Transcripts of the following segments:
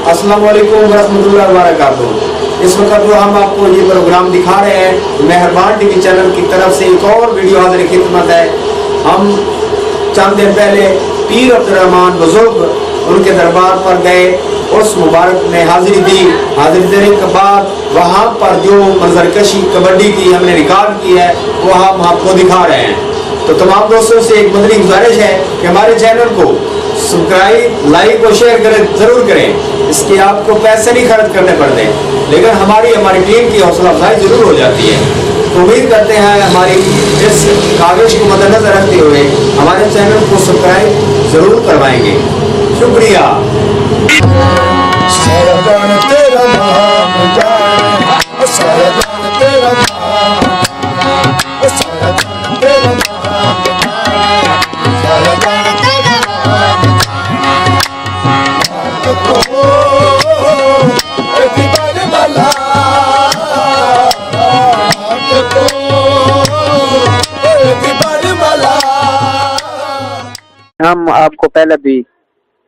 अस्सलाम वालेकुम वरहमतुल्लाहि वबरकातुहू। इस वक्त जो हम आपको ये प्रोग्राम दिखा रहे हैं, मेहरबान टीवी चैनल की तरफ से एक और वीडियो हाजिर खिदमत है। हम चंद दिन पहले पीर अब्दुर्रहमान बुजुर्ग उनके दरबार पर गए, उस मुबारक में हाजिरी दी। हाजिरी देने के बाद वहाँ पर जो मंजरकशी कबड्डी की हमने रिकॉर्ड की है वो हम आपको दिखा रहे हैं। तो तमाम दोस्तों से एक मदनी गुजारिश है कि हमारे चैनल को सब्सक्राइब, लाइक और शेयर करें, ज़रूर करें। इसके आपको पैसे नहीं खर्च करने पड़ते, लेकिन हमारी टीम की हौसला अफजाई ज़रूर हो जाती है। तो उम्मीद करते हैं हमारी इस काविश को मद्देनजर रखते हुए हमारे चैनल को सब्सक्राइब ज़रूर करवाएंगे। शुक्रिया। हम आपको पहले भी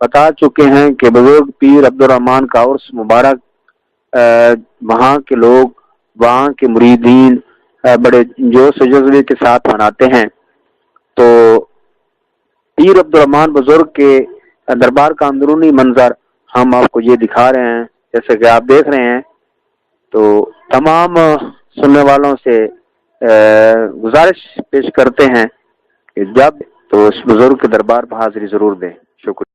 बता चुके हैं कि बुजुर्ग पीर अब्दुर्रहमान का उर्स मुबारक, वहाँ के लोग, वहाँ के मुरीदीन बड़े जोश और जज्बे के साथ मनाते हैं। तो पीर अब्दुर्रहमान बुजुर्ग के दरबार का अंदरूनी मंजर हम आपको ये दिखा रहे हैं, जैसे कि आप देख रहे हैं। तो तमाम सुनने वालों से गुजारिश पेश करते हैं कि जब तो उस बुजुर्ग के दरबार पर हाजिरी जरूर दें। शुक्रिया।